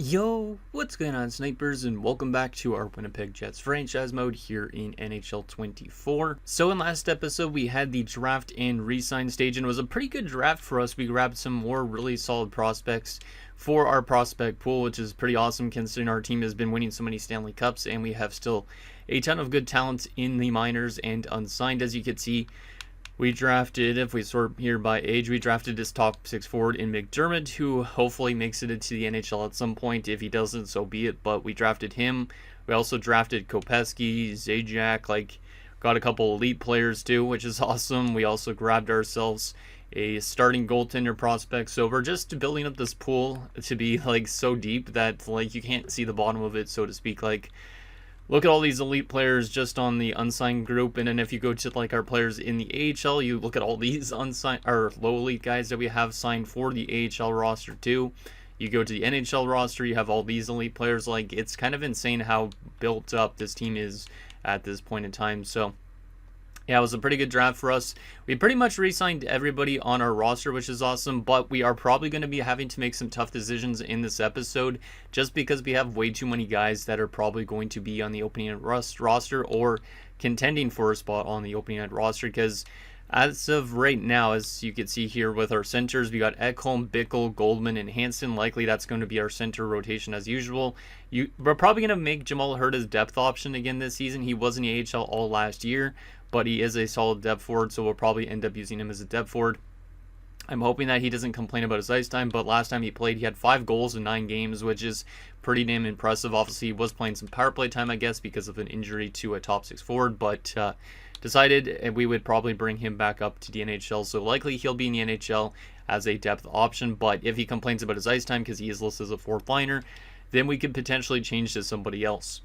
Yo, what's going on, snipers, and welcome back to our Winnipeg Jets franchise mode here in NHL 24. So in last episode, we had the draft and re-sign stage, and it was a pretty good draft for us. We grabbed some more really solid prospects for our prospect pool, which is pretty awesome considering our team has been winning so many Stanley Cups, and we have still a ton of good talent in the minors and unsigned. As you can see, we drafted, if we sort here by age, we drafted this top 6 forward in McDermott, who hopefully makes it into the NHL at some point. If he doesn't, so be it, but we drafted him. We also drafted Kopecky, Zajac, got a couple elite players too, which is awesome. We also grabbed ourselves a starting goaltender prospect, so we're just building up this pool to be so deep that you can't see the bottom of it, so to speak. Look at all these elite players just on the unsigned group, and then if you go to our players in the AHL, you look at all these unsigned or low elite guys that we have signed for the AHL roster too. You go to the NHL roster, you have all these elite players. It's kind of insane how built up this team is at this point in time. So yeah, it was a pretty good draft for us. We pretty much re-signed everybody on our roster, which is awesome, but we are probably going to be having to make some tough decisions in this episode just because we have way too many guys that are probably going to be on the opening night roster or contending for a spot on the opening night roster, because as of right now, as you can see here with our centers, we got Ekholm, Bickle, Goldman, and Hansen. Likely that's going to be our center rotation as usual. We're probably going to make Jamal Hurta's depth option again this season. He was in the AHL all last year, but he is a solid depth forward, so we'll probably end up using him as a depth forward. I'm hoping that he doesn't complain about his ice time, but last time he played, he had 5 goals in 9 games, which is pretty damn impressive. Obviously, he was playing some power play time, I guess, because of an injury to a top 6 forward, but decided we would probably bring him back up to the NHL, so likely he'll be in the NHL as a depth option. But if he complains about his ice time because he is listed as a 4th liner, then we could potentially change to somebody else.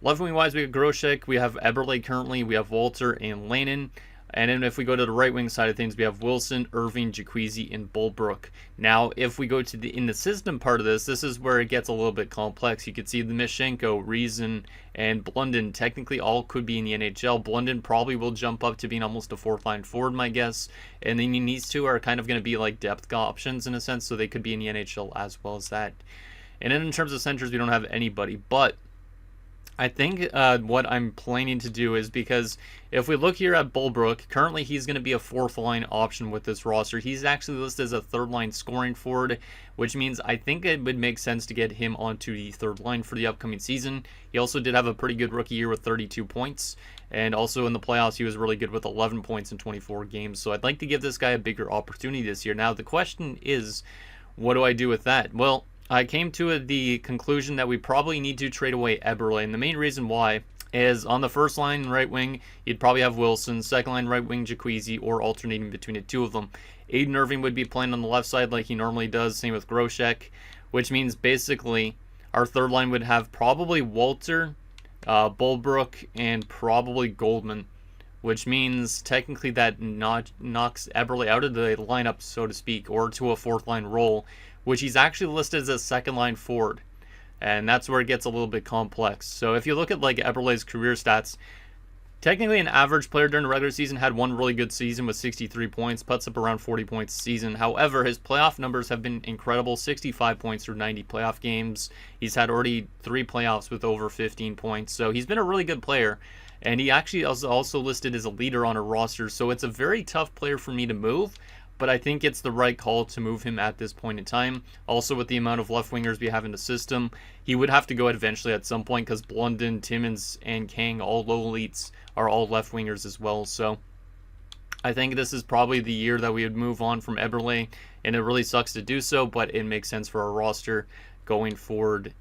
Left wing wise, we have Grosek, we have Eberle currently, we have Walter and Lannon. And then if we go to the right wing side of things, we have Wilson, Irving, Jacuzzi, and Bulbrook. Now, if we go to in the system part of this is where it gets a little bit complex. You can see the Mishenko, Reason, and Blunden technically all could be in the NHL. Blunden probably will jump up to being almost a 4th line forward, my guess. And then these two are kind of going to be like depth options in a sense, so they could be in the NHL as well as that. And then in terms of centers, we don't have anybody, but I think what I'm planning to do is, because if we look here at Bulbrook, currently he's going to be a 4th line option with this roster. He's actually listed as a 3rd line scoring forward, which means I think it would make sense to get him onto the 3rd line for the upcoming season. He also did have a pretty good rookie year with 32 points, and also in the playoffs he was really good with 11 points in 24 games. So I'd like to give this guy a bigger opportunity this year. Now the question is, what do I do with that? Well, I came to the conclusion that we probably need to trade away Eberle, and the main reason why is on the 1st line right wing, you'd probably have Wilson, 2nd line right wing Jacuzzi, or alternating between the two of them. Aiden Irving would be playing on the left side like he normally does, same with Grosek, which means basically our 3rd line would have probably Walter, Bulbrook, and probably Goldman, which means technically that knocks Eberle out of the lineup, so to speak, or to a 4th line role, which he's actually listed as a 2nd line forward. And that's where it gets a little bit complex. So if you look at Eberle's career stats, technically an average player during the regular season had one really good season with 63 points, puts up around 40 points a season. However, his playoff numbers have been incredible, 65 points through 90 playoff games. He's had already 3 playoffs with over 15 points. So he's been a really good player. And he actually is also listed as a leader on a roster. So it's a very tough player for me to move, but I think it's the right call to move him at this point in time. Also, with the amount of left wingers we have in the system, he would have to go eventually at some point because Blunden, Timmins, and Kang, all low elites, are all left wingers as well. So I think this is probably the year that we would move on from Eberle, and it really sucks to do so, but it makes sense for our roster going forward.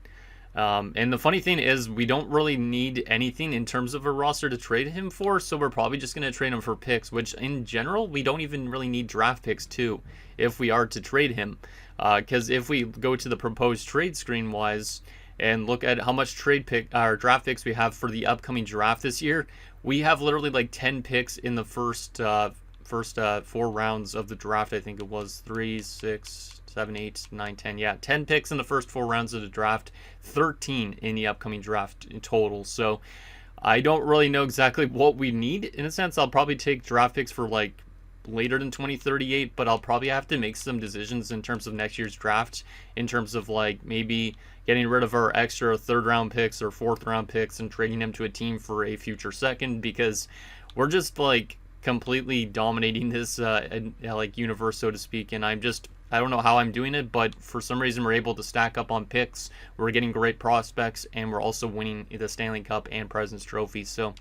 And the funny thing is, we don't really need anything in terms of a roster to trade him for, so we're probably just going to trade him for picks, which in general, we don't even really need draft picks too, if we are to trade him. Because if we go to the proposed trade screen wise and look at how much draft picks we have for the upcoming draft this year, we have literally 10 picks in the first 4 rounds of the draft. I think it was 3, 6, 7, 8, 9, 10. Yeah, 10 picks in the first 4 rounds of the draft, 13 in the upcoming draft in total. So I don't really know exactly what we need. In a sense, I'll probably take draft picks for later than 2038, but I'll probably have to make some decisions in terms of next year's draft, in terms of maybe getting rid of our extra third round picks or fourth round picks and trading them to a team for a future second, because we're just like completely dominating this like universe, so to speak. And I don't know how I'm doing it, but for some reason we're able to stack up on picks. We're getting great prospects, and we're also winning the Stanley Cup and President's Trophy. So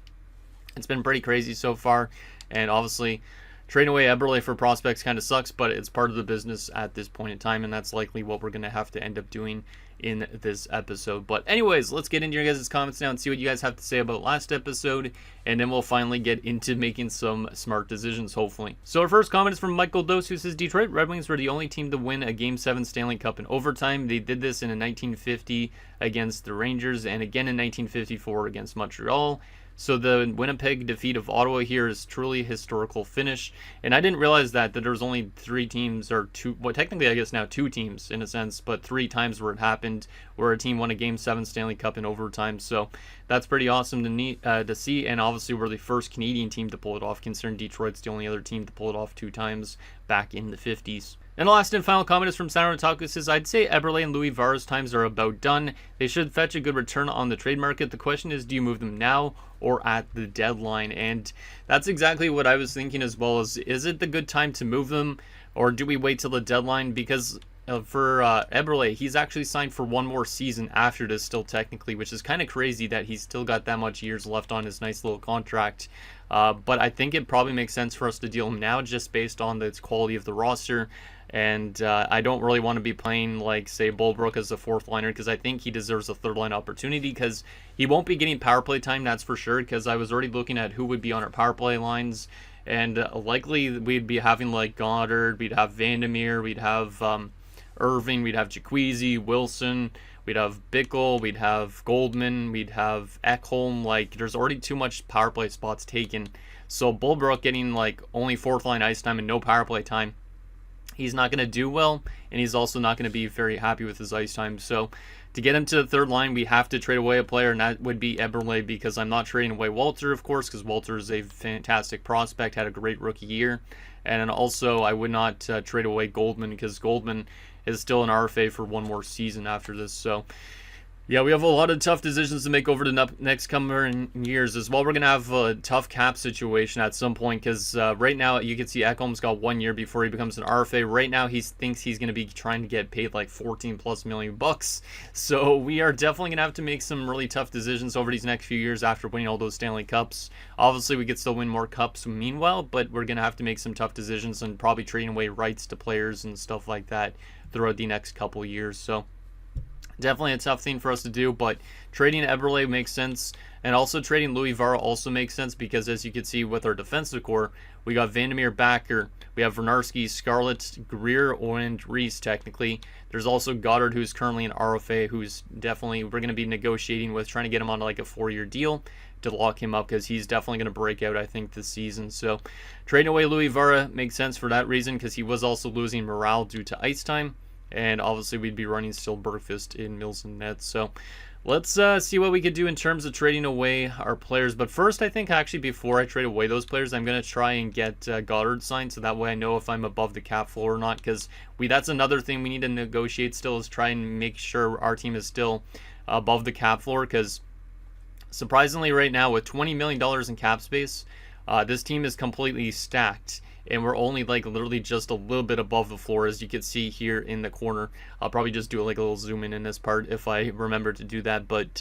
it's been pretty crazy so far. And obviously, trading away Eberle for prospects kind of sucks, but it's part of the business at this point in time, and that's likely what we're going to have to end up doing in this episode. But anyways, let's get into your guys' comments now and see what you guys have to say about last episode, and then we'll finally get into making some smart decisions, hopefully. So our first comment is from Michael Dose, who says, Detroit Red Wings were the only team to win a Game 7 Stanley Cup in overtime. They did this in 1950 against the Rangers, and again in 1954 against Montreal. So the Winnipeg defeat of Ottawa here is truly a historical finish. And I didn't realize that there's only 3 teams, or 2, well, technically I guess now 2 teams in a sense, but 3 times where it happened, where a team won a Game 7 Stanley Cup in overtime. So that's pretty awesome to see. And obviously we're the first Canadian team to pull it off, considering Detroit's the only other team to pull it off 2 times back in the 50s. And the last and final comment is from Sound Otaku. Says, I'd say Eberle and Louis Vara's times are about done. They should fetch a good return on the trade market. The question is, do you move them now or at the deadline? And that's exactly what I was thinking as well. Is it the good time to move them, or do we wait till the deadline? Because for Eberle, he's actually signed for 1 more season after this still technically, which is kind of crazy that he's still got that much years left on his nice little contract. But I think it probably makes sense for us to deal him now, just based on the quality of the roster. And I don't really want to be playing, like, say, Bulbrook as a 4th liner, because I think he deserves a 3rd line opportunity, because he won't be getting power play time, that's for sure, because I was already looking at who would be on our power play lines, and likely we'd be having, like, Goddard, we'd have Vandermeer, we'd have Irving, we'd have Jaquezie, Wilson, we'd have Bickle, we'd have Goldman, we'd have Ekholm. Like, there's already too much power play spots taken. So Bulbrook getting, like, only 4th line ice time and no power play time, he's not going to do well, and he's also not going to be very happy with his ice time. So to get him to the 3rd line, we have to trade away a player, and that would be Eberle, because I'm not trading away Walter, of course, because Walter is a fantastic prospect, had a great rookie year. And also, I would not trade away Goldman, because Goldman is still an RFA for 1 more season after this. So yeah, we have a lot of tough decisions to make over the next coming years as well. We're going to have a tough cap situation at some point, because right now you can see Ekholm's got 1 year before he becomes an RFA. Right now he thinks he's going to be trying to get paid like 14 plus million bucks. So we are definitely going to have to make some really tough decisions over these next few years after winning all those Stanley Cups. Obviously we could still win more cups meanwhile, but we're going to have to make some tough decisions and probably trading away rights to players and stuff like that throughout the next couple years. So definitely a tough thing for us to do, but trading Eberle makes sense, and also trading Louis Vara also makes sense, because as you can see with our defensive core, we got Vandermeer, Backer, we have Vernarski, Scarlett, Greer, and Reese technically. There's also Goddard, who's currently an RFA, who's definitely, we're going to be negotiating with, trying to get him on like a 4-year deal to lock him up, because he's definitely going to break out, I think, this season. So trading away Louis Vara makes sense for that reason, because he was also losing morale due to ice time. And obviously we'd be running still Bergfist in Mills and Nets. So let's see what we could do in terms of trading away our players. But first, I think actually before I trade away those players, I'm going to try and get Goddard signed, so that way I know if I'm above the cap floor or not. Because that's another thing we need to negotiate still, is try and make sure our team is still above the cap floor. Because surprisingly right now, with $20 million in cap space, this team is completely stacked. And we're only like literally just a little bit above the floor, as you can see here in the corner. I'll probably just do like a little zoom in this part if I remember to do that. But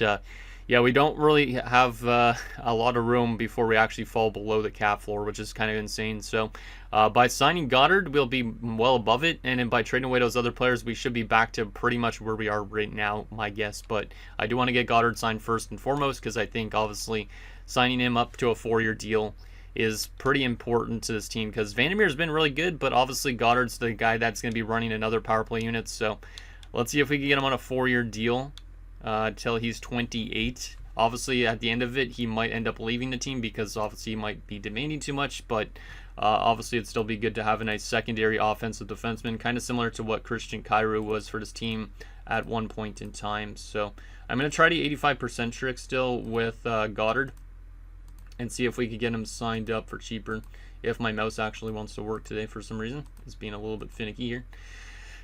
yeah, we don't really have a lot of room before we actually fall below the cap floor, which is kind of insane. So by signing Goddard, we'll be well above it. And then by trading away those other players, we should be back to pretty much where we are right now, my guess. But I do want to get Goddard signed first and foremost, because I think obviously signing him up to a 4-year deal is pretty important to this team, because Vandermeer's been really good, but obviously Goddard's the guy that's going to be running another power play unit. So let's see if we can get him on a 4-year deal till he's 28. Obviously at the end of it, he might end up leaving the team, because obviously he might be demanding too much, but obviously it'd still be good to have a nice secondary offensive defenseman, kind of similar to what Christian Kyrou was for this team at one point in time. So I'm going to try the 85% trick still with Goddard, and see if we could get him signed up for cheaper, if my mouse actually wants to work today for some reason. It's being a little bit finicky here.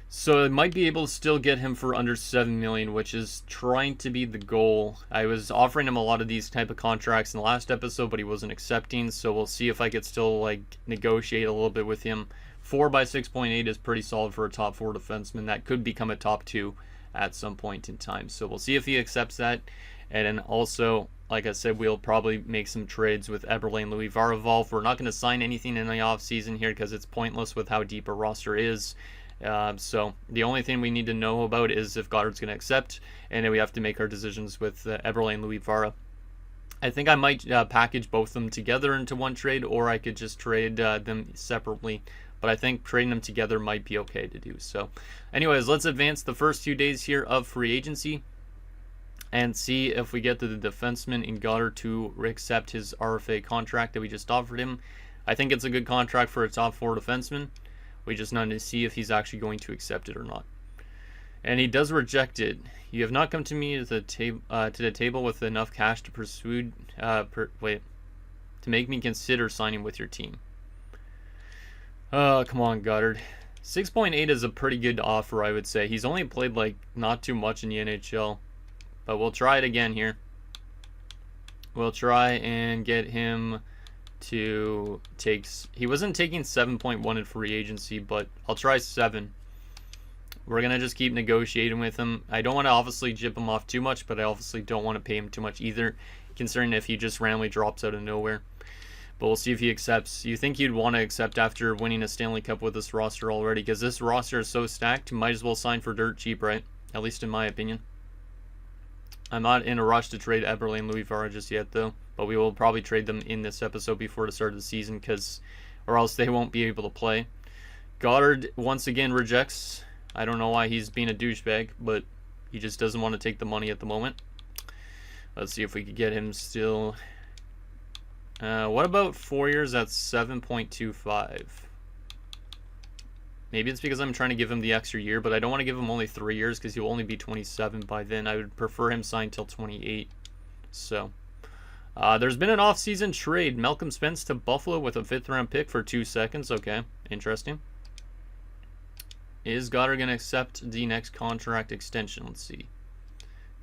So I might be able to still get him for under 7 million, which is trying to be the goal. I was offering him a lot of these type of contracts in the last episode, but he wasn't accepting. So we'll see if I could still like negotiate a little bit with him. 4 by 6.8 is pretty solid for a top 4 defenseman. That could become a top 2 at some point in time. So we'll see if he accepts that. And then also, like I said, we'll probably make some trades with Eberle and Louis Varavolf. We're not going to sign anything in the offseason here because it's pointless with how deep our roster is. So the only thing we need to know about is if Goddard's going to accept, and then we have to make our decisions with Eberle and Louis Vara. I think I might package both of them together into one trade, or I could just trade them separately. But I think trading them together might be okay to do. So anyways, let's advance the first few days here of free agency and see if we get the defenseman in Goddard to accept his RFA contract that we just offered him. I think it's a good contract for a top 4 defenseman. We just need to see if he's actually going to accept it or not. And he does reject it. You have not come to me to the table with enough cash to pursue, to make me consider signing with your team. Oh, come on, Goddard. 6.8 is a pretty good offer, I would say. He's only played like not too much in the NHL. But we'll try it again here. We'll try and get him to take... He wasn't taking 7.1 in free agency, but I'll try 7. We're going to just keep negotiating with him. I don't want to obviously jip him off too much, but I obviously don't want to pay him too much either, considering if he just randomly drops out of nowhere. But we'll see if he accepts. You think he'd want to accept after winning a Stanley Cup with this roster already, because this roster is so stacked, might as well sign for dirt cheap, right? At least in my opinion. I'm not in a rush to trade Eberle and Louis Vara just yet, though. But we will probably trade them in this episode before the start of the season, or else they won't be able to play. Goddard once again rejects. I don't know why he's being a douchebag, but he just doesn't want to take the money at the moment. Let's see if we could get him still. What about 4 years at 7.25? Maybe it's because I'm trying to give him the extra year, but I don't want to give him only 3 years because he'll only be 27 by then. I would prefer him sign till 28. So, there's been an off-season trade. Malcolm Spence to Buffalo with a 5th-round pick for 2 seconds. Okay, interesting. Is Goddard going to accept the next contract extension? Let's see.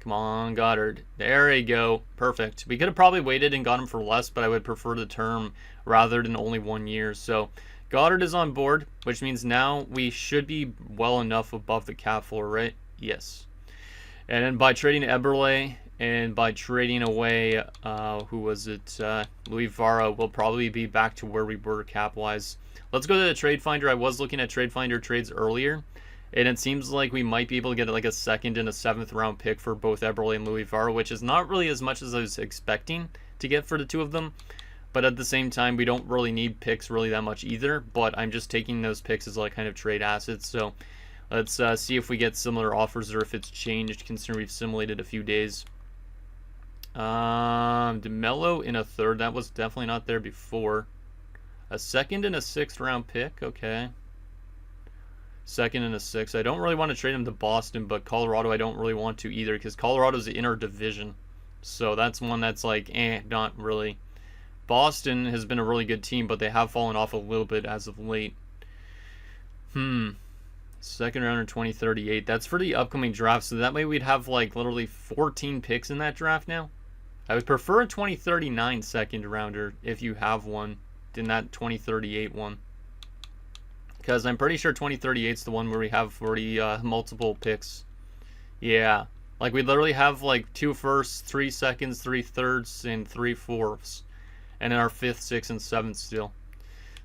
Come on, Goddard. There we go. Perfect. We could have probably waited and got him for less, but I would prefer the term rather than only 1 year. So, Goddard is on board, which means now we should be well enough above the cap floor, right? Yes. And then by trading Eberle and by trading away, who was it? Louis Vara, we'll probably be back to where we were cap-wise. Let's go to the trade finder. I was looking at trade finder trades earlier, and it seems like we might be able to get like a 2nd and a 7th round pick for both Eberle and Louis Vara, which is not really as much as I was expecting to get for the two of them. But at the same time, we don't really need picks really that much either. But I'm just taking those picks as like kind of trade assets. So let's see if we get similar offers or if it's changed considering we've simulated a few days. DeMello in a 3rd. That was definitely not there before. A 2nd and a 6th round pick. Okay. 2nd and a 6th. I don't really want to trade him to Boston, but Colorado I don't really want to either because Colorado's in our division. So that's one that's like, not really. Boston has been a really good team, but they have fallen off a little bit as of late. 2nd rounder 2038. That's for the upcoming draft, so that way we'd have like literally 14 picks in that draft now. I would prefer a 2039 2nd rounder if you have one than that 2038 one. Because I'm pretty sure 2038 is the one where we have already multiple picks. Yeah. Like we literally have like 2 firsts, 3 seconds, 3 thirds, and 3 fourths. And then our 5th, 6th, and 7th still.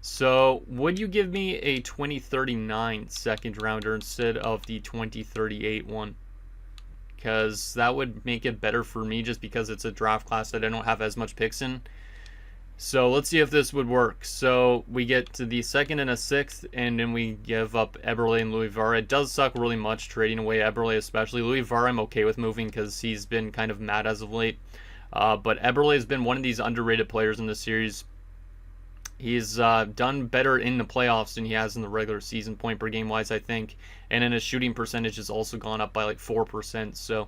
So, would you give me a 2039 2nd rounder instead of the 2038 one? Because that would make it better for me just because it's a draft class that I don't have as much picks in. So, let's see if this would work. So, we get to the 2nd and a 6th, and then we give up Eberle and Louis Vara. It does suck really much trading away Eberle especially. Louis Vara I'm okay with moving because he's been kind of mad as of late. But Eberle has been one of these underrated players in this series. He's done better in the playoffs than he has in the regular season, point per game wise, I think. And then his shooting percentage has also gone up by like 4%. So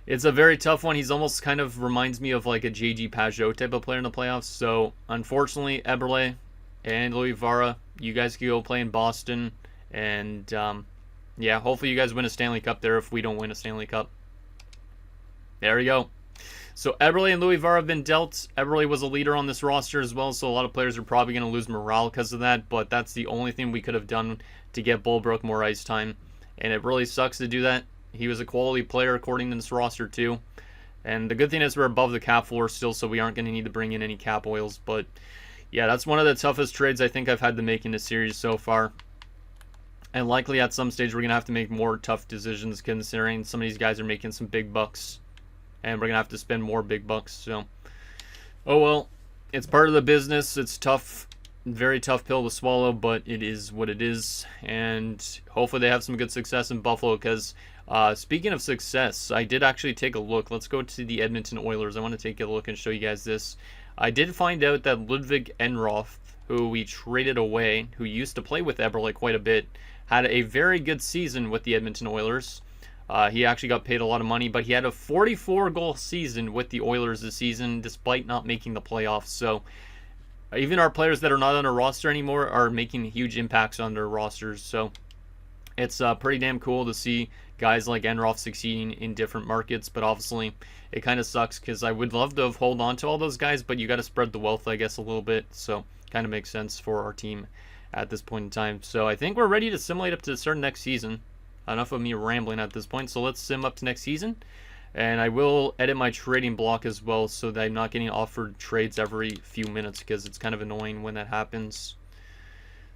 it's a very tough one. He's almost kind of reminds me of like a JG Pajot type of player in the playoffs. So unfortunately, Eberle and Louis Vara, you guys can go play in Boston. And Yeah, hopefully you guys win a Stanley Cup there if we don't win a Stanley Cup. There we go. So Eberle and Louis Vara have been dealt. Eberle was a leader on this roster as well, so a lot of players are probably going to lose morale because of that, but that's the only thing we could have done to get Bulbrook more ice time, and it really sucks to do that. He was a quality player according to this roster too, and the good thing is we're above the cap floor still, so we aren't going to need to bring in any cap oils, but yeah, that's one of the toughest trades I think I've had to make in the series so far. And likely at some stage we're going to have to make more tough decisions considering some of these guys are making some big bucks. And we're going to have to spend more big bucks. So, oh well, it's part of the business. It's tough, very tough pill to swallow, but it is what it is. And hopefully they have some good success in Buffalo because speaking of success, I did actually take a look. Let's go to the Edmonton Oilers. I want to take a look and show you guys this. I did find out that Ludwig Enroth, who we traded away, who used to play with Eberle quite a bit, had a very good season with the Edmonton Oilers. He actually got paid a lot of money, but he had a 44-goal season with the Oilers this season, despite not making the playoffs. So even our players that are not on our roster anymore are making huge impacts on their rosters. So it's pretty damn cool to see guys like Enroth succeeding in different markets. But obviously, it kind of sucks because I would love to have hold on to all those guys, but you got to spread the wealth, I guess, a little bit. So kind of makes sense for our team at this point in time. So I think we're ready to simulate up to the start of next season. Enough of me rambling at this point, so let's sim up to next season. And I will edit my trading block as well so that I'm not getting offered trades every few minutes because it's kind of annoying when that happens.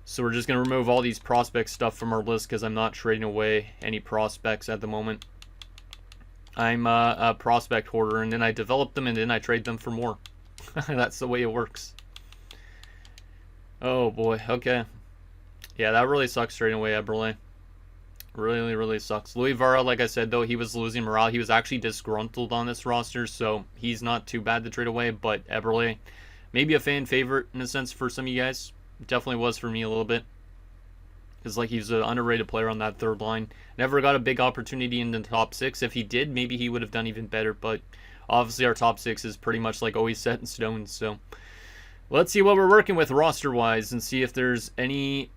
So we're just going to remove all these prospect stuff from our list because I'm not trading away any prospects at the moment. I'm a prospect hoarder, and then I develop them and then I trade them for more. That's the way it works. Oh boy, okay. Yeah, that really sucks trading away Eberle. Really sucks. Louis Vara, like I said, though, he was losing morale. He was actually disgruntled on this roster, so he's not too bad to trade away. But Eberle, maybe a fan favorite in a sense for some of you guys. Definitely was for me a little bit. Because, like, he's an underrated player on that third line. Never got a big opportunity in the top six. If he did, maybe he would have done even better. But obviously our top six is pretty much, like, always set in stone. So let's see what we're working with roster-wise and see if there's any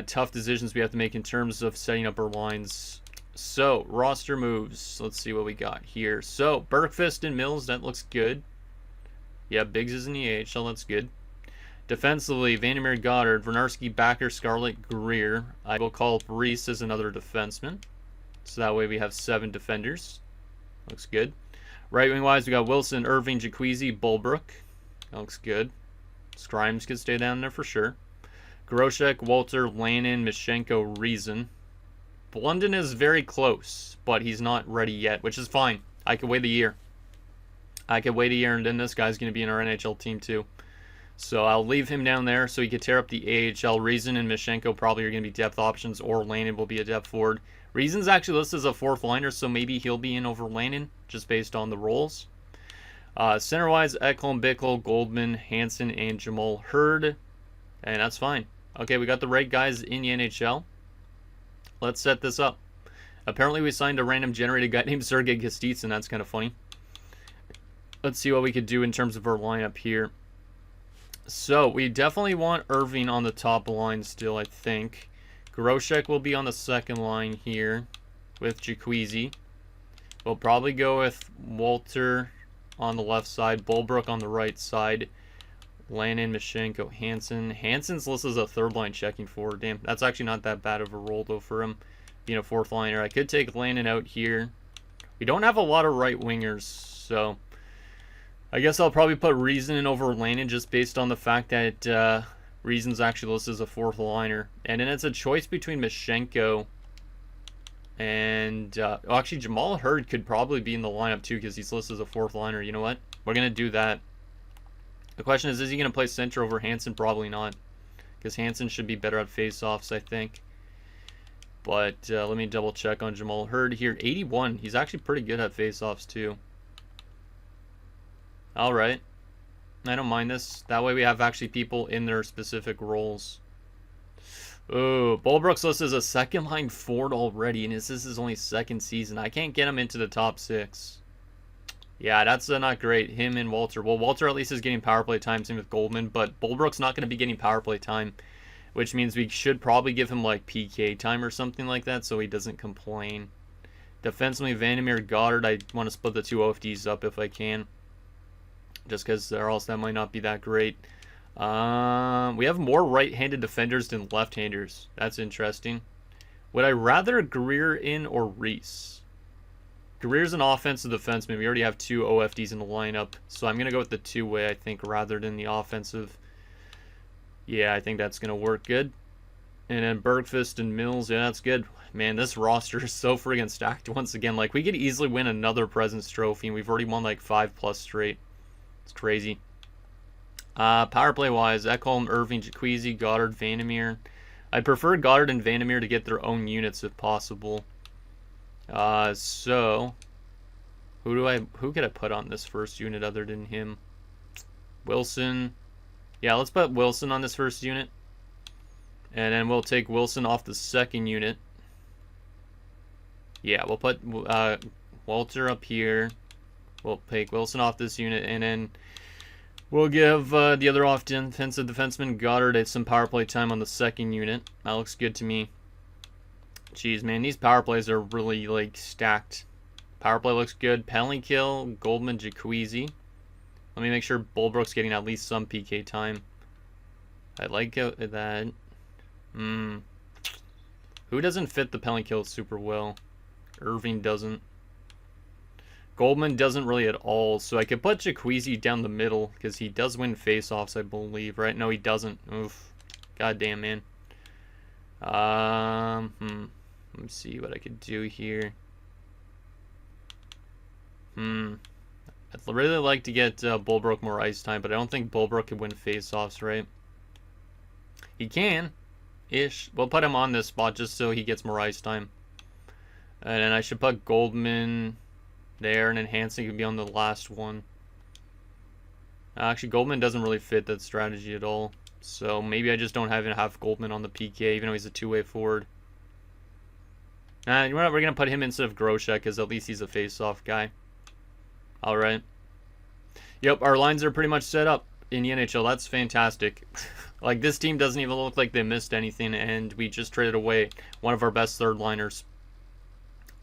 tough decisions we have to make in terms of setting up our lines. So roster moves, let's see what we got here. So Bergqvist and Mills, that looks good. Yeah, Biggs is in the AHL, that's good. Defensively, Vandermeer, Goddard, Vernarski, Backer, Scarlett, Greer. I will call up Reese as another defenseman, so that way we have 7 defenders. Looks good. Right wing wise, we got Wilson, Irving, Jacuzzi, Bulbrook. That looks good. Scrimes could stay down there for sure. Groshek, Walter, Lannon, Mishenko, Reason. Blunden is very close, but he's not ready yet, which is fine. I could wait a year. And then this guy's going to be in our NHL team too. So I'll leave him down there so he can tear up the AHL. Reason and Mishenko probably are going to be depth options, or Lannon will be a depth forward. Reason's actually listed as a 4th liner, so maybe he'll be in over Lannon, just based on the roles. Center-wise, Ekholm, Bickle, Goldman, Hansen, and Jamal Hurd. And that's fine. Okay, we got the right guys in the NHL. Let's set this up. Apparently we signed a random generated guy named Sergei Kostitsyn. That's kind of funny. Let's see what we could do in terms of our lineup here. So we definitely want Irving on the top line still, I think. Groshek will be on the second line here with Jacuzzi. We'll probably go with Walter on the left side, Bulbrook on the right side. Lannon, Mishenko, Hansen. Hansen's listed as a 3rd line checking forward. Damn, that's actually not that bad of a role, though, for him being a 4th liner. I could take Lannon out here. We don't have a lot of right wingers, so I guess I'll probably put Reason in over Lannon just based on the fact that Reason's actually listed as a 4th liner. And then it's a choice between Mishenko and actually Jamal Hurd could probably be in the lineup too because he's listed as a 4th liner. You know what? We're going to do that. The question is he going to play center over Hansen? Probably not, because Hansen should be better at face-offs, I think. But let me double check on Jamal Hurd here. 81. He's actually pretty good at face-offs too. All right. I don't mind this. That way we have actually people in their specific roles. Oh, Bulbrook's listed as a 2nd line forward already, and this is his only 2nd season. I can't get him into the top 6. Yeah, that's not great. Him and Walter. Well, Walter at least is getting power play time, same with Goldman, but Bulbrook's not going to be getting power play time. which means we should probably give him like PK time or something like that so he doesn't complain. Defensively, Vandermeer, Goddard, I want to split the two OFDs up if I can, just because or else that might not be that great. We have more right-handed defenders than left-handers. That's interesting. Would I rather Greer in or Reese? Greer's an offensive defenseman. We already have two OFDs in the lineup, so I'm going to go with the two-way, I think, rather than the offensive. Yeah, I think that's going to work good. And then Bergfist and Mills, yeah, that's good. Man, this roster is so friggin' stacked once again. Like, we could easily win another President's Trophy, and we've already won like 5+ straight. It's crazy. Power play-wise, Ekholm, Irving, Jacquezie, Goddard, Vandermeer. I prefer Goddard and Vandermeer to get their own units if possible. So who could I put on this first unit other than him? Wilson. Yeah, let's put Wilson on this first unit. And then we'll take Wilson off the second unit. Yeah, we'll put Walter up here. We'll take Wilson off this unit, and then we'll give the other offensive defenseman, Goddard, some power play time on the second unit. That looks good to me. Jeez, man, these power plays are really, like, stacked. Power play looks good. Penalty kill, Goldman, Jacquezie. Let me make sure Bulbrook's getting at least some PK time. I like that. Who doesn't fit the penalty kill super well? Irving doesn't. Goldman doesn't really at all, so I could put Jacquezie down the middle, because he does win face-offs, I believe, right? No, he doesn't. Oof. Goddamn, man. Let me see what I could do here. I'd really like to get Bulbrook more ice time, but I don't think Bulbrook could win face-offs, right? He can. Ish. We'll put him on this spot just so he gets more ice time. And then I should put Goldman there, and then Hansen could be on the last one. Actually, Goldman doesn't really fit that strategy at all. So maybe I just don't have Goldman on the PK, even though he's a two-way forward. You know what? We're going to put him instead of Groshek, because at least he's a face-off guy. Alright. Yep, our lines are pretty much set up in the NHL. That's fantastic. Like, this team doesn't even look like they missed anything, and we just traded away one of our best third-liners.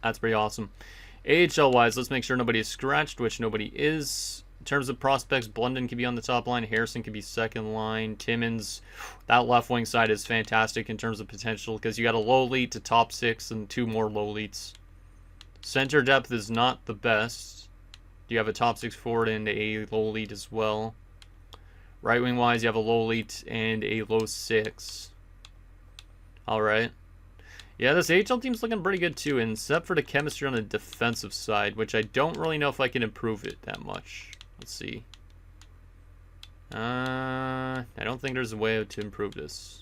That's pretty awesome. AHL-wise, let's make sure nobody is scratched, which nobody is. In terms of prospects, Blunden can be on the top line. Harrison can be second line. Timmins, that left wing side is fantastic in terms of potential, because you got a low lead to top 6 and 2 more low leads. Center depth is not the best. You have a top 6 forward and a low lead as well. Right wing wise, you have a low lead and a low 6. Alright. Yeah, this AHL team's looking pretty good too, except for the chemistry on the defensive side, which I don't really know if I can improve it that much. Let's see. I don't think there's a way to improve this.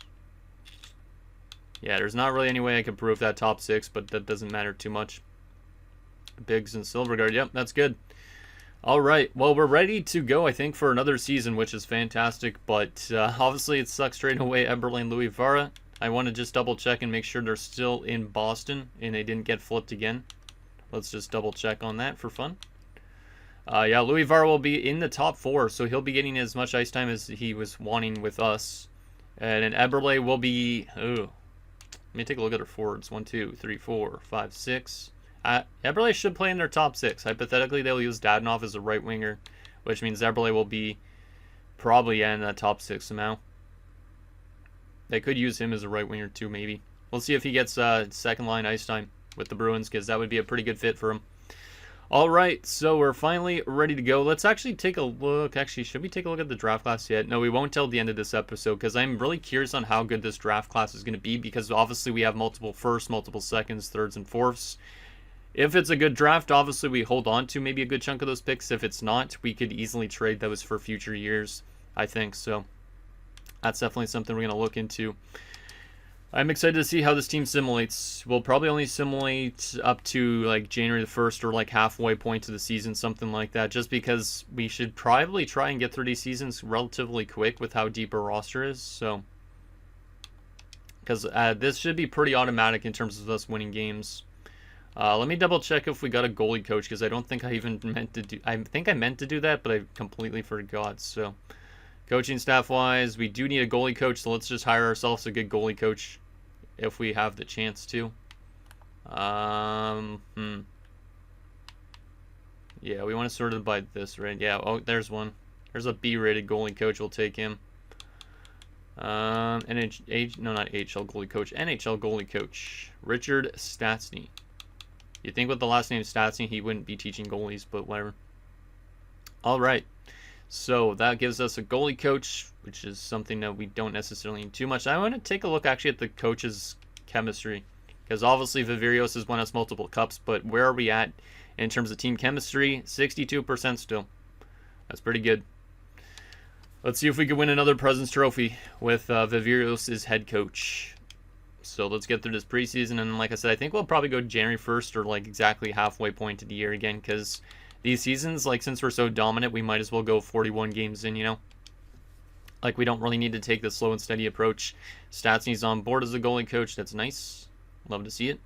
Yeah, there's not really any way I can improve that top 6, but that doesn't matter too much. Biggs and Silverguard, yep, that's good. Alright, well, we're ready to go, I think, for another season, which is fantastic, but obviously it sucks straight away Eberle and Louis Vara. I want to just double check and make sure they're still in Boston and they didn't get flipped again. Let's just double check on that for fun. Yeah, Louis Vara will be in the top 4, so he'll be getting as much ice time as he was wanting with us. And then Eberle will be... Let me take a look at our forwards. 1, 2, 3, 4, 5, 6. Eberle should play in their top 6. Hypothetically, they'll use Dadonov as a right winger, which means Eberle will be probably in the top 6 somehow. They could use him as a right winger too, maybe. We'll see if he gets second line ice time with the Bruins, because that would be a pretty good fit for him. Alright, so we're finally ready to go. Let's actually take a look. Actually, should we take a look at the draft class yet? No, we won't till the end of this episode, because I'm really curious on how good this draft class is going to be, because obviously we have multiple firsts, multiple seconds, thirds, and fourths. If it's a good draft, obviously we hold on to maybe a good chunk of those picks. If it's not, we could easily trade those for future years, I think. So that's definitely something we're going to look into. I'm excited to see how this team simulates. We'll probably only simulate up to like January the 1st or like halfway point to the season, something like that, just because we should probably try and get through these seasons relatively quick with how deep our roster is. So, because this should be pretty automatic in terms of us winning games. Let me double check if we got a goalie coach, because I don't think I even meant to do... I think I meant to do that, but I completely forgot. So, Coaching staff-wise, we do need a goalie coach, so let's just hire ourselves a good goalie coach if we have the chance to. Yeah, we want to sort it by this, right? Yeah, oh, there's one. There's a B-rated goalie coach. We'll take him. No, not HL goalie coach. NHL goalie coach. Richard Stastny. You'd think with the last name Stastny, he wouldn't be teaching goalies, but whatever. All right. So that gives us a goalie coach, which is something that we don't necessarily need too much. I want to take a look actually at the coach's chemistry, because obviously Vivirios has won us multiple cups, but where are we at in terms of team chemistry? 62% still. That's pretty good. Let's see if we can win another President's Trophy with Vivirios as head coach. So let's get through this preseason, and like I said, I think we'll probably go January 1st or like exactly halfway point of the year again, because these seasons, like, since we're so dominant, we might as well go 41 games in, you know? Like, we don't really need to take the slow and steady approach. Stastny's on board as a goalie coach. That's nice. Love to see it.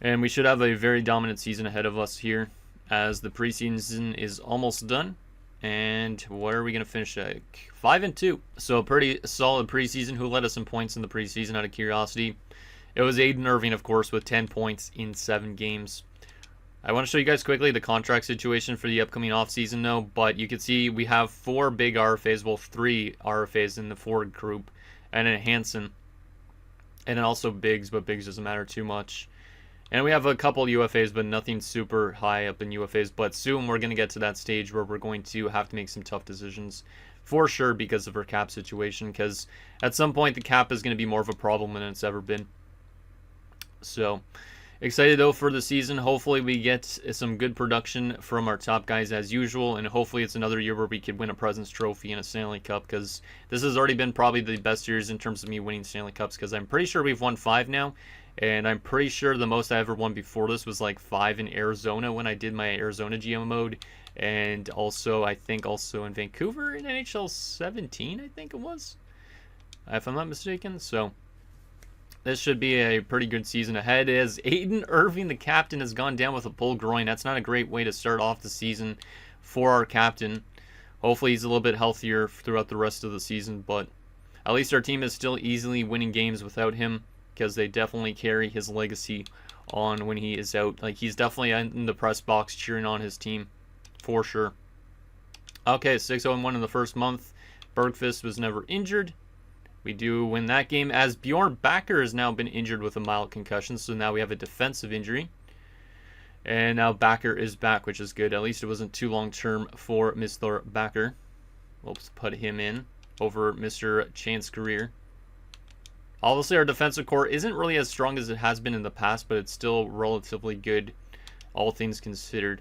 And we should have a very dominant season ahead of us here, as the preseason is almost done. And where are we going to finish at? 5-2. So a pretty solid preseason. Who led us in points in the preseason out of curiosity? It was Aiden Irving, of course, with 10 points in 7 games. I want to show you guys quickly the contract situation for the upcoming offseason, though. But you can see we have 4 big RFAs, well, 3 RFAs in the forward group, and then Hansen, and then also Biggs, but Biggs doesn't matter too much. And we have a couple UFAs, but nothing super high up in UFAs. But soon we're going to get to that stage where we're going to have to make some tough decisions, for sure, because of our cap situation. Because at some point the cap is going to be more of a problem than it's ever been. So excited though for the season. Hopefully we get some good production from our top guys as usual, and hopefully it's another year where we could win a President's Trophy and a Stanley Cup, because this has already been probably the best years in terms of me winning Stanley Cups, because I'm pretty sure we've won 5 now, and I'm pretty sure the most I ever won before this was like 5 in Arizona when I did my Arizona GM mode, and also I think also in Vancouver in NHL 17, I think it was, if I'm not mistaken. So this should be a pretty good season ahead, as Aiden Irving, the captain, has gone down with a pulled groin. That's not a great way to start off the season for our captain. Hopefully he's a little bit healthier throughout the rest of the season, but at least our team is still easily winning games without him, because they definitely carry his legacy on when he is out. Like, he's definitely in the press box cheering on his team, for sure. Okay, 6-0-1 in the first month. Bergqvist was never injured. We do win that game, as Bjorn Backer has now been injured with a mild concussion, so now we have a defensive injury. And now Backer is back, which is good. At least it wasn't too long-term for Mr. Backer. We'll put him in over Mr. Chance Career. Obviously, our defensive core isn't really as strong as it has been in the past, but it's still relatively good, all things considered.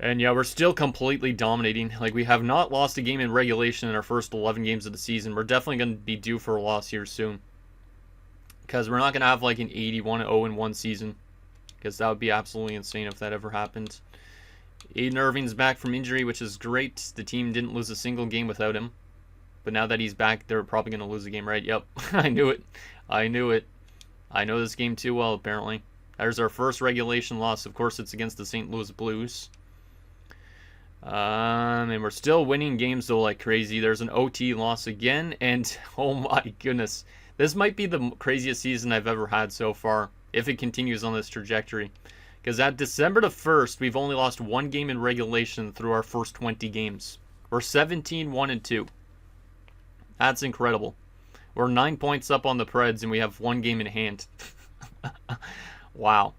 And yeah, we're still completely dominating. Like, we have not lost a game in regulation in our first 11 games of the season. We're definitely going to be due for a loss here soon, because we're not going to have like an 81-0-1 season, because that would be absolutely insane if that ever happened. Aiden Irving's back from injury, which is great. The team didn't lose a single game without him. But now that he's back, they're probably going to lose a game, right? Yep, I knew it. I knew it. I know this game too well, apparently. There's our first regulation loss. Of course, it's against the St. Louis Blues. And we're still winning games, though, like crazy. There's an OT loss again, and oh my goodness. This might be the craziest season I've ever had so far, if it continues on this trajectory. Because at December the 1st, we've only lost 1 game in regulation through our first 20 games. We're 17-1-2. That's incredible. We're 9 points up on the Preds, and we have 1 game in hand. Wow.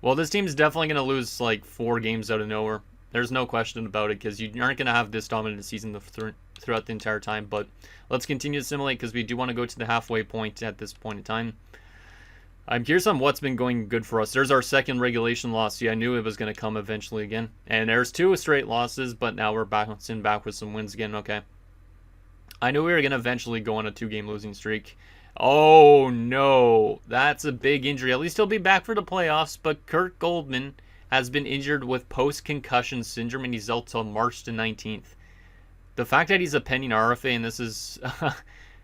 Well, this team is definitely going to lose like 4 games out of nowhere. There's no question about it, because you aren't going to have this dominant a season throughout the entire time. But let's continue to simulate, because we do want to go to the halfway point at this point in time. I'm curious on what's been going good for us. There's our second regulation loss. See, I knew it was going to come eventually again. And there's 2 straight losses, but now we're bouncing back with some wins again. Okay. I knew we were going to eventually go on a 2-game losing streak. Oh, no. That's a big injury. At least he'll be back for the playoffs. But Kurt Goldman has been injured with post-concussion syndrome, and he's out till March the 19th. The fact that he's a pending RFA and this is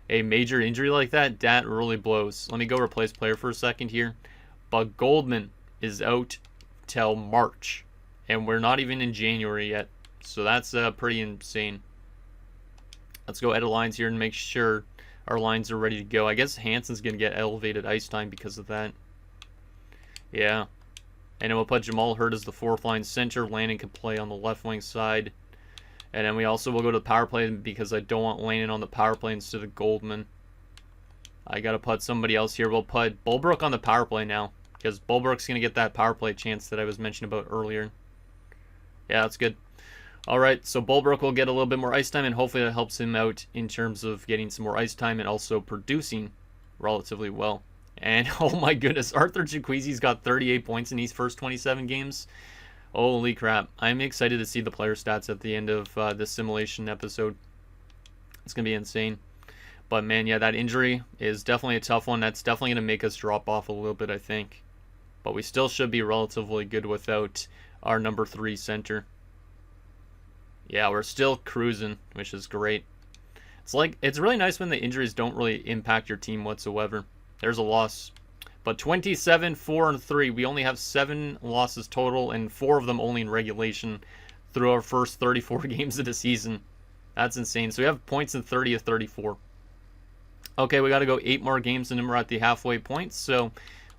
a major injury like that, that really blows. Let me go replace player for a second here. But Goldman is out till March, and we're not even in January yet. So that's pretty insane. Let's go edit lines here and make sure our lines are ready to go. I guess Hansen's going to get elevated ice time because of that. Yeah. And then we'll put Jamal Hurd as the fourth line center. Landon can play on the left wing side. And then we also will go to the power play because I don't want Landon on the power play instead of Goldman. I got to put somebody else here. We'll put Bulbrook on the power play now because Bulbrook's going to get that power play chance that I was mentioning about earlier. Yeah, that's good. All right, so Bulbrook will get a little bit more ice time, and hopefully that helps him out in terms of getting some more ice time and also producing relatively well. And oh my goodness, Arthur Jaquizi's got 38 points in these first 27 games. Holy crap. I'm excited to see the player stats at the end of this simulation episode. It's going to be insane. But man, yeah, that injury is definitely a tough one. That's definitely going to make us drop off a little bit, I think. But we still should be relatively good without our number 3 center. Yeah, we're still cruising, which is great. It's really nice when the injuries don't really impact your team whatsoever. There's a loss. But 27, 4, and 3. We only have 7 losses total, and 4 of them only in regulation through our first 34 games of the season. That's insane. So we have points in 30 of 34. Okay, we got to go 8 more games, and then we're at the halfway point. So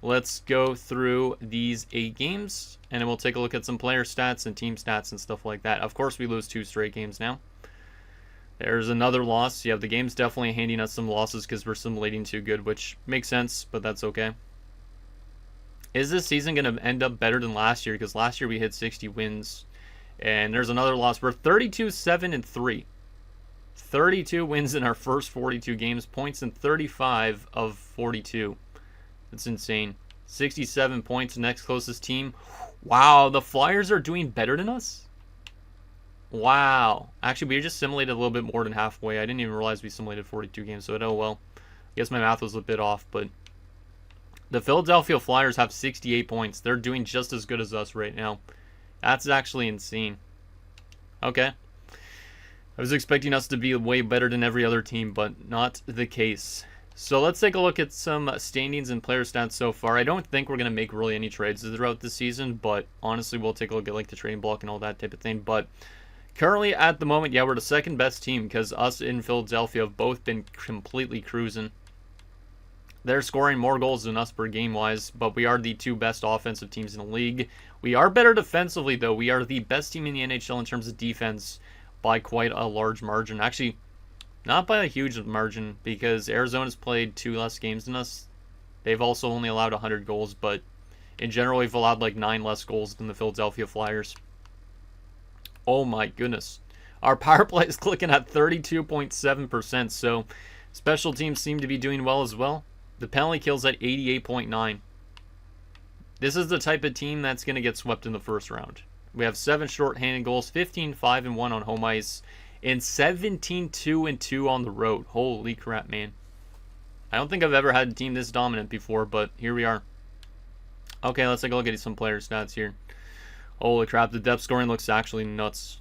let's go through these 8 games, and then we'll take a look at some player stats and team stats and stuff like that. Of course, we lose 2 straight games now. There's another loss. Yeah, the game's definitely handing us some losses because we're simulating too good, which makes sense, but that's okay. Is this season going to end up better than last year? Because last year we hit 60 wins. And there's another loss. We're 32, 7, and 3. 32 wins in our first 42 games. Points in 35 of 42. That's insane. 67 points, next closest team. Wow, the Flyers are doing better than us? Wow. Actually, we just simulated a little bit more than halfway. I didn't even realize we simulated 42 games, so oh well. I guess my math was a bit off, but the Philadelphia Flyers have 68 points. They're doing just as good as us right now. That's actually insane. Okay. I was expecting us to be way better than every other team, but not the case. So let's take a look at some standings and player stats so far. I don't think we're going to make really any trades throughout the season, but honestly, we'll take a look at like the trading block and all that type of thing. But currently, at the moment, yeah, we're the second best team because us in Philadelphia have both been completely cruising. They're scoring more goals than us per game-wise, but we are the 2 best offensive teams in the league. We are better defensively, though. We are the best team in the NHL in terms of defense by quite a large margin. Actually, not by a huge margin, because Arizona's played 2 less games than us. They've also only allowed 100 goals, but in general, we've allowed like 9 less goals than the Philadelphia Flyers. Oh my goodness. Our power play is clicking at 32.7%, so special teams seem to be doing well as well. The penalty kill's at 88.9. This is the type of team that's going to get swept in the first round. We have 7 short-handed goals, 15, 5, and 1 on home ice, and 17, 2, and 2 on the road. Holy crap, man. I don't think I've ever had a team this dominant before, but here we are. Okay, let's take a look at some player stats here. Holy crap, the depth scoring looks actually nuts.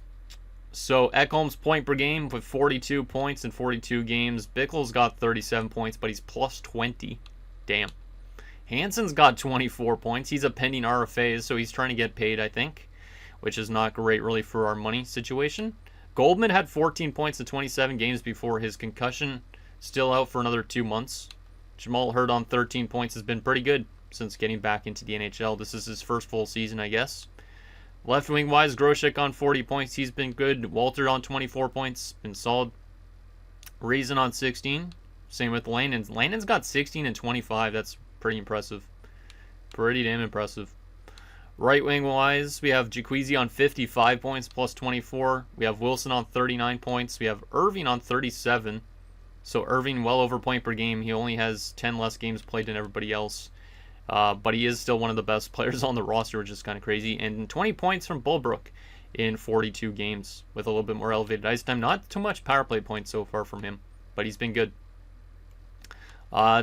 So Ekholm's point per game with 42 points in 42 games. Bickle's got 37 points, but he's plus 20. Damn. Hansen's got 24 points. He's a pending RFA, so he's trying to get paid, I think, which is not great really for our money situation. Goldman had 14 points in 27 games before his concussion. Still out for another 2 months. Jamal Hurd on 13 points has been pretty good since getting back into the NHL. This is his first full season, I guess. Left wing wise, Grosek on 40 points. He's been good. Walter on 24 points. Been solid. Reason on 16. Same with Landon. Landon's got 16 and 25. That's pretty impressive. Pretty damn impressive. Right wing wise, we have Jaquizi on 55 points plus 24. We have Wilson on 39 points. We have Irving on 37. So Irving well over point per game. He only has 10 less games played than everybody else. But he is still one of the best players on the roster, which is kind of crazy. And 20 points from Bulbrook in 42 games with a little bit more elevated ice time. Not too much power play points so far from him, but he's been good.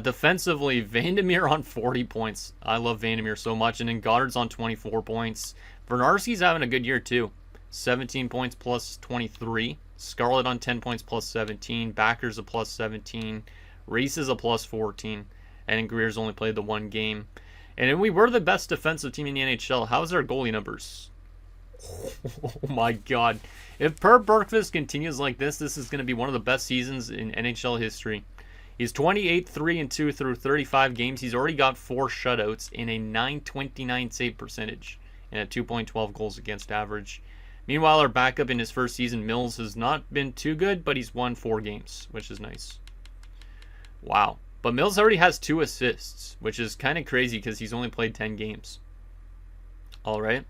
Defensively, Vandermeer on 40 points. I love Vandermeer so much. And then Goddard's on 24 points. Vernarski's having a good year too. 17 points plus 23. Scarlett on 10 points plus 17. Backer's a plus 17. Reese is a plus 14. And Greer's only played the 1 game. And we were the best defensive team in the NHL. How's our goalie numbers? Oh my god. If Per Bergqvist continues like this is going to be one of the best seasons in NHL history. He's 28-3-2 through 35 games. He's already got 4 shutouts in a .929 save percentage and a 2.12 goals against average. Meanwhile, our backup in his first season, Mills, has not been too good, but he's won 4 games, which is nice. Wow. But Mills already has 2 assists, which is kind of crazy because he's only played 10 games. All right.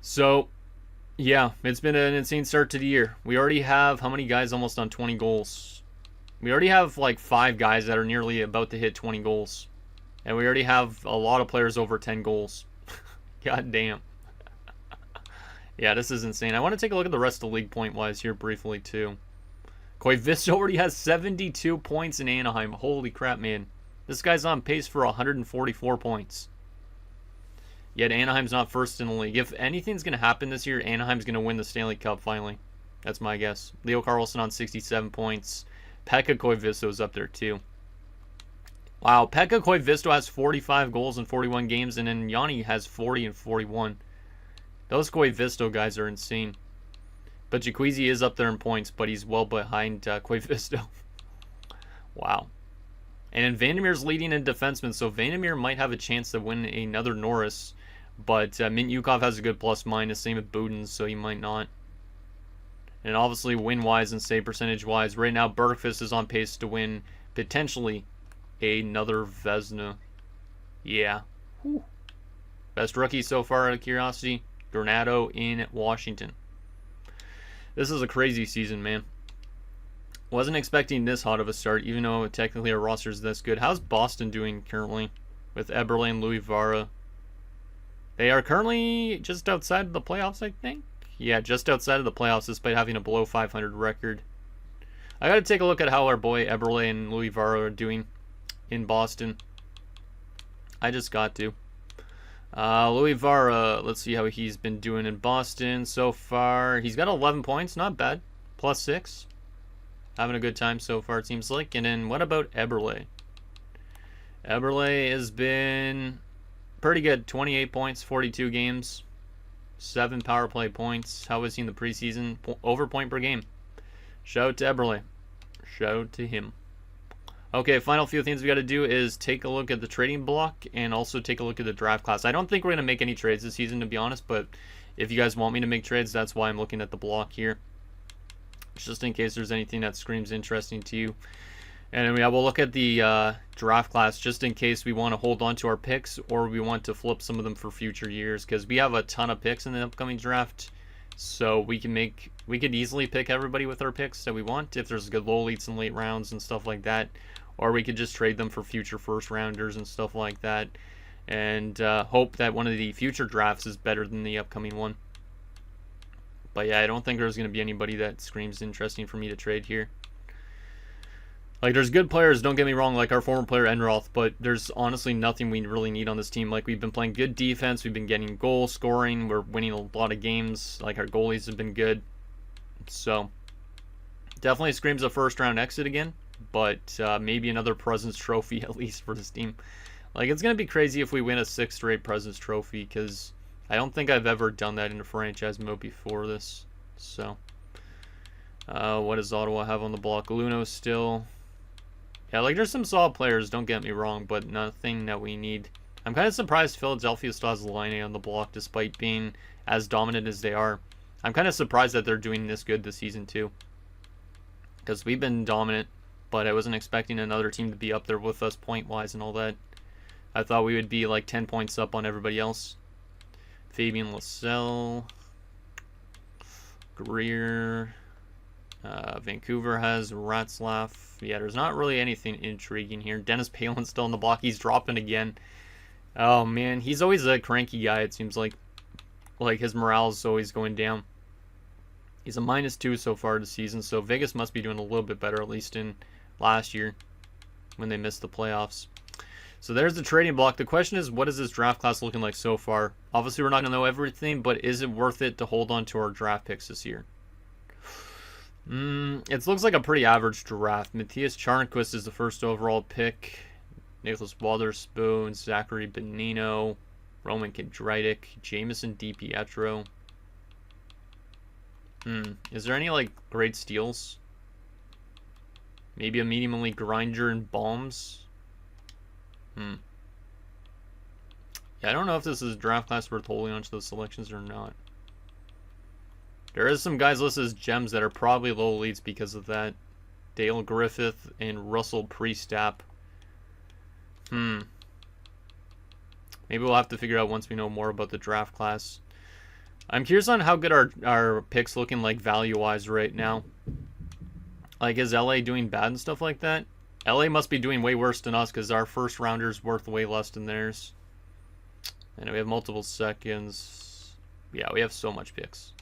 So, yeah, it's been an insane start to the year. We already have how many guys almost on 20 goals? We already have like 5 guys that are nearly about to hit 20 goals. And we already have a lot of players over 10 goals. God damn. Yeah, this is insane. I want to take a look at the rest of the league point-wise here briefly, too. Koivisto already has 72 points in Anaheim. Holy crap, man. This guy's on pace for 144 points. Yet Anaheim's not first in the league. If anything's going to happen this year, Anaheim's going to win the Stanley Cup finally. That's my guess. Leo Carlson on 67 points. Pekka Koivisto's up there, too. Wow, Pekka Koivisto has 45 goals in 41 games, and then Yanni has 40 and 41. Those Koivisto guys are insane. But Jaquezi is up there in points, but he's well behind Koivisto. Wow. And Vandermeer's leading in defensemen, so Vandermeer might have a chance to win another Norris. But Mintyukov has a good plus-minus, same with Budin, so he might not. And obviously, win-wise and save percentage-wise, right now Bergqvist is on pace to win potentially another Vezina. Yeah. Whew. Best rookie so far out of curiosity, Granato in Washington. This is a crazy season, man. Wasn't expecting this hot of a start, even though technically our roster is this good. How's Boston doing currently with Eberle and Louis Vara? They are currently just outside of the playoffs, I think. Yeah, just outside of the playoffs, despite having a below 500 record. I got to take a look at how our boy Eberle and Louis Vara are doing in Boston. I just got to. Louis Vara, let's see how he's been doing in Boston so far. He's got 11 points, not bad. Plus 6. Having a good time so far, it seems like. And then what about Eberle? Eberle has been pretty good. 28 points, 42 games. 7 power play points. How was he in the preseason? Over point per game. Shout out to Eberle. Shout out to him. Okay, final few things we got to do is take a look at the trading block and also take a look at the draft class. I don't think we're going to make any trades this season, to be honest, but if you guys want me to make trades, that's why I'm looking at the block here. Just in case there's anything that screams interesting to you. And yeah, we'll look at the draft class just in case we want to hold on to our picks or we want to flip some of them for future years, because we have a ton of picks in the upcoming draft. So we could easily pick everybody with our picks that we want if there's good low leads and late rounds and stuff like that. Or we could just trade them for future first rounders and stuff like that. And hope that one of the future drafts is better than the upcoming one. But yeah, I don't think there's going to be anybody that screams interesting for me to trade here. Like, there's good players, don't get me wrong, like our former player Enroth, but there's honestly nothing we really need on this team. Like, we've been playing good defense, we've been getting goal scoring, we're winning a lot of games, like our goalies have been good. So, definitely screams a first round exit again, but maybe another President's Trophy at least for this team. Like, it's going to be crazy if we win a 6th straight President's Trophy, because I don't think I've ever done that in a franchise mode before this. So, what does Ottawa have on the block? Luno still. Yeah, like, there's some solid players, don't get me wrong, but nothing that we need. I'm kind of surprised Philadelphia still has Laine on the block despite being as dominant as they are. I'm kind of surprised that they're doing this good this season too, because we've been dominant, but I wasn't expecting another team to be up there with us point-wise and all that. I thought we would be like 10 points up on everybody else. Fabian Lascelles, Greer, Vancouver has Ratzlaff. Yeah, there's not really anything intriguing here. Dennis Palin's still on the block. He's dropping again. Oh, man. He's always a cranky guy, it seems like. Like, his morale is always going down. He's a -2 so far this season, so Vegas must be doing a little bit better, at least in last year when they missed the playoffs. So there's the trading block. The question is, what is this draft class looking like so far? Obviously, we're not going to know everything, but is it worth it to hold on to our draft picks this year? It looks like a pretty average draft. Matthias Charnquist is the first overall pick. Nicholas Wotherspoon, Zachary Bonino, Roman Kindraitic, Jameson DiPietro. Is there any, like, great steals? Maybe a medium elite grinder and bombs? Yeah, I don't know if this is draft class worth holding onto those selections or not. There is some guys listed as gems that are probably low elites because of that. Dale Griffith and Russell Priestap. Maybe we'll have to figure out once we know more about the draft class. I'm curious on how good our picks looking like value-wise right now. Like, is LA doing bad and stuff like that? LA must be doing way worse than us because our first rounder's worth way less than theirs. And we have multiple seconds. Yeah, we have so much picks.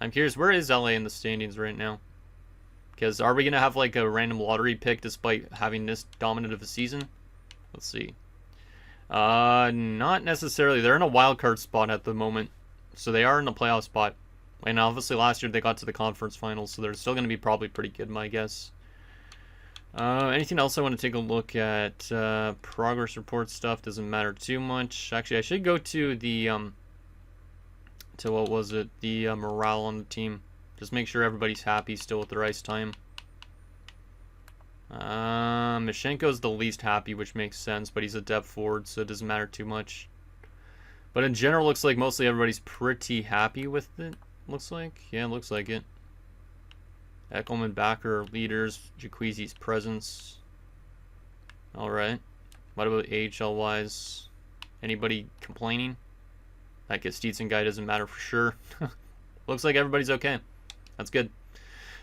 I'm curious, where is LA in the standings right now? Because are we going to have like a random lottery pick despite having this dominant of a season? Let's see. Not necessarily. They're in a wild card spot at the moment. So they are in the playoff spot. And obviously last year they got to the conference finals, so they're still going to be probably pretty good, my guess. Anything else I want to take a look at? Progress report stuff doesn't matter too much. Actually, I should go to the, what was it? The morale on the team. Just make sure everybody's happy still with their ice time. Mishenko's the least happy, which makes sense, but he's a depth forward, so it doesn't matter too much. But in general, looks like mostly everybody's pretty happy with it. Looks like. Yeah, it looks like it. Eckelman, Backer, leaders. Jacquezi's presence. Alright. What about AHL-wise? Anybody complaining? That Gestitson guy doesn't matter for sure. Looks like everybody's okay. That's good.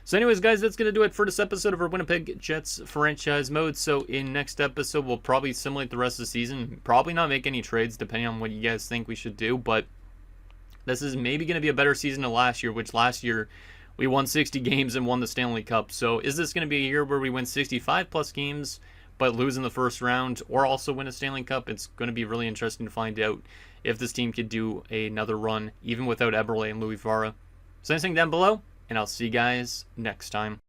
So anyways, guys, that's going to do it for this episode of our Winnipeg Jets franchise mode. So in next episode, we'll probably simulate the rest of the season. Probably not make any trades, depending on what you guys think we should do. But this is maybe going to be a better season than last year, which last year we won 60 games and won the Stanley Cup. So is this going to be a year where we win 65-plus games, but lose in the first round, or also win a Stanley Cup? It's going to be really interesting to find out if this team could do another run, even without Eberle and Louis Vara. So anything down below, and I'll see you guys next time.